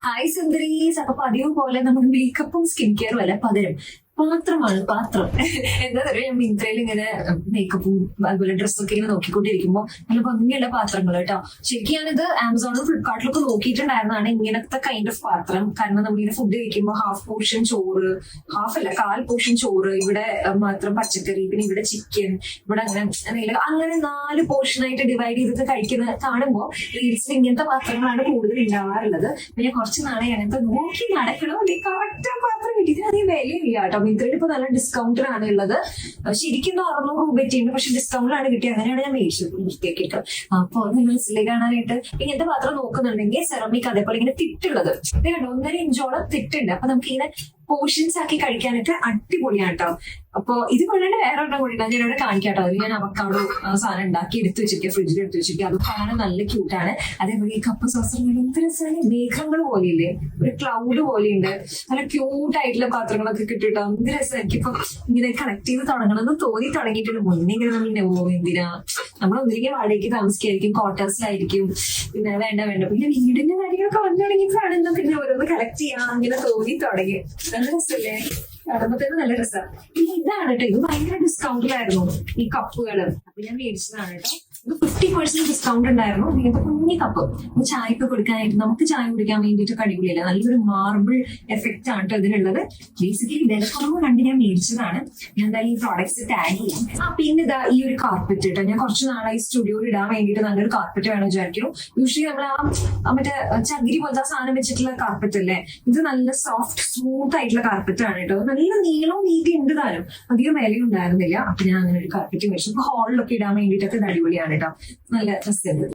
Hi സുന്ദരീസ്. അപ്പൊ പതിവ് പോലെ നമ്മൾ മേക്കപ്പും സ്കിൻ കെയറും അല്ല, പകരം പാത്രമാണ് പാത്രം. എന്താ പറയുക, ഞാൻ മിന്ത്രയിൽ ഇങ്ങനെ മേക്കപ്പും അതുപോലെ ഡ്രസ്സൊക്കെ ഇങ്ങനെ നോക്കിക്കൊണ്ടിരിക്കുമ്പോ നല്ല ഭംഗിയുള്ള പാത്രങ്ങൾ കേട്ടോ. ശരിക്കും ഞാനിത് ആമസോണിലും ഫ്ലിപ്കാർട്ടിലൊക്കെ നോക്കിയിട്ടുണ്ടായിരുന്നതാണ് ഇങ്ങനത്തെ കൈൻഡ് ഓഫ് പാത്രം. കാരണം നമ്മളിങ്ങനെ ഫുഡ് കഴിക്കുമ്പോൾ ഹാഫ് പോർഷൻ ചോറ്, ഹാഫ് അല്ല കാൽ പോർഷൻ ചോറ്, ഇവിടെ മാത്രം പച്ചക്കറി, പിന്നെ ഇവിടെ ചിക്കൻ, ഇവിടെ അങ്ങനെ 4 പോർഷനായിട്ട് ഡിവൈഡ് ചെയ്തിട്ട് കഴിക്കുന്നത് കാണുമ്പോൾ റീൽസിൽ ഇങ്ങനത്തെ പാത്രങ്ങളാണ് കൂടുതൽ ഉണ്ടാവാറുള്ളത്. പിന്നെ കുറച്ച് നാളെ അങ്ങനത്തെ നോക്കി നടക്കണം, കറക്റ്റ് പാത്രം കിട്ടിയിട്ട് അതിന് വിലയില്ല കേട്ടോ. മിന്ത്രയിൽ ഇപ്പൊ നല്ല ഡിസ്കൗണ്ടിലാണ് ഉള്ളത്. ശരിക്കും 600 രൂപയ്ക്ക് ഉണ്ട്, പക്ഷെ ഡിസ്കൗണ്ടിലാണ് കിട്ടിയത്. അങ്ങനെയാണ് ഞാൻ മേടിച്ചത് വൃത്തിയാക്കിയിട്ട്. അപ്പൊ നിങ്ങൾ സിലേ കാണാനായിട്ട് ഇങ്ങനത്തെ പാത്രം നോക്കുന്നുണ്ടെങ്കിൽ സെറമിക്, അതേപോലെ ഇങ്ങനെ തിട്ടുള്ളത് ഇത് കണ്ടോ, 1.5 ഇഞ്ചോളം തിട്ടുണ്ട്. അപ്പൊ നമുക്ക് ഇങ്ങനെ പോർഷൻസ് ആക്കി കഴിക്കാനായിട്ട് അടിപൊളിയാണ് കേട്ടോ. അപ്പൊ ഇത് കൊള്ളാണ്ട് വേറെ ഒരെണ്ണം കൂടി ഞാൻ ഇവിടെ കാണിക്കാട്ടോ. അതിൽ ഞാൻ അവക്കാടോ സാധനം ഉണ്ടാക്കി എടുത്തു വെച്ചിരിക്കുക, ഫ്രിഡ്ജിൽ എടുത്തു വെച്ചിരിക്കുക. അത് കാണാൻ നല്ല ക്യൂട്ടാണ്. അതേപോലെ ഈ കപ്പ് സോസറുകൾ എന്ത് രസമാണ്, മേഘങ്ങൾ പോലെയില്ലേ, ഒരു ക്ലൗഡ് പോലെയുണ്ട്. നല്ല ക്യൂട്ട് ആയിട്ടുള്ള പാത്രങ്ങളൊക്കെ കിട്ടിട്ടോ. എന്ത് രസം. എനിക്കിപ്പോ ഇങ്ങനെ കണക്ട് ചെയ്ത് തുടങ്ങണമെന്ന് തോന്നി തുടങ്ങിയിട്ടുണ്ട്. മുന്നേ ഇങ്ങനെ നമ്മൾ എന്തിനാ, നമ്മൾ ഒന്നിരിക്കും വാടകയ്ക്ക് താമസിക്കായിരിക്കും, ക്വാർട്ടേഴ്സിലായിരിക്കും, പിന്നെ വേണ്ട പിന്നെ വീടിന്റെ കാര്യങ്ങളൊക്കെ വന്നു തുടങ്ങിയപ്പോഴാണ് പിന്നെ ഓരോന്ന് കളക്ട് ചെയ്യാൻ അങ്ങനെ തോന്നി തുടങ്ങി. നല്ല രസമല്ലേ, കാണുമ്പോഴത്തേനും നല്ല രസമാണ്. ഇതാണ് കേട്ടോ, ഇത് ഭയങ്കര ഡിസ്കൗണ്ടിലായിരുന്നു ഈ കപ്പുകള്. അപ്പൊ ഞാൻ മേടിച്ചതാണ് കേട്ടോ. ഇത് 50% ഡിസ്കൗണ്ട് ഉണ്ടായിരുന്നു. ഇങ്ങനത്തെ കുഞ്ഞി കപ്പ് ചായക്ക് കൊടുക്കാനായിട്ട്, നമുക്ക് ചായ കുടിക്കാൻ വേണ്ടിയിട്ട് അടിപൊളിയല്ല, നല്ലൊരു മാർബിൾ എഫക്റ്റ് ആണ് കേട്ടോ ഇതിനുള്ളത്. ബേസിക്കലി വിലക്കുറവ് കണ്ട് ഞാൻ മേടിച്ചതാണ്. ഞാൻ എന്തായാലും ഈ പ്രോഡക്ട്സ് ടാഗ് ചെയ്യാം. പിന്നെ ഇതാ ഈ ഒരു കാർപ്പറ്റ് കേട്ടോ. ഞാൻ കുറച്ച് നാളായി സ്റ്റുഡിയോയിൽ ഇടാൻ വേണ്ടിയിട്ട് നല്ലൊരു കാർപ്പറ്റ് വേണം വിചാരിക്കുന്നു. യൂഷ്വലി നമ്മൾ മറ്റേ ചകിരി പോലത്തെ സാധനം വെച്ചിട്ടുള്ള കാർപ്പറ്റ് അല്ലേ, ഇത് നല്ല സോഫ്റ്റ് സ്മൂത്ത് ആയിട്ടുള്ള കാർപ്പറ്റ് ആണ് കേട്ടോ. നല്ല നീളവും നീതി ഉണ്ട് താനും, അധികം വിലയും ഉണ്ടായിരുന്നില്ല. അപ്പൊ ഞാൻ അങ്ങനെ ഒരു കാർപ്പറ്റ് മേടിച്ചു. ഹാളിലൊക്കെ ഇടാൻ വേണ്ടിയിട്ടൊക്കെ ഇത് അടിപൊളിയാണ് കേട്ടോ, നല്ല രസമുണ്ട്.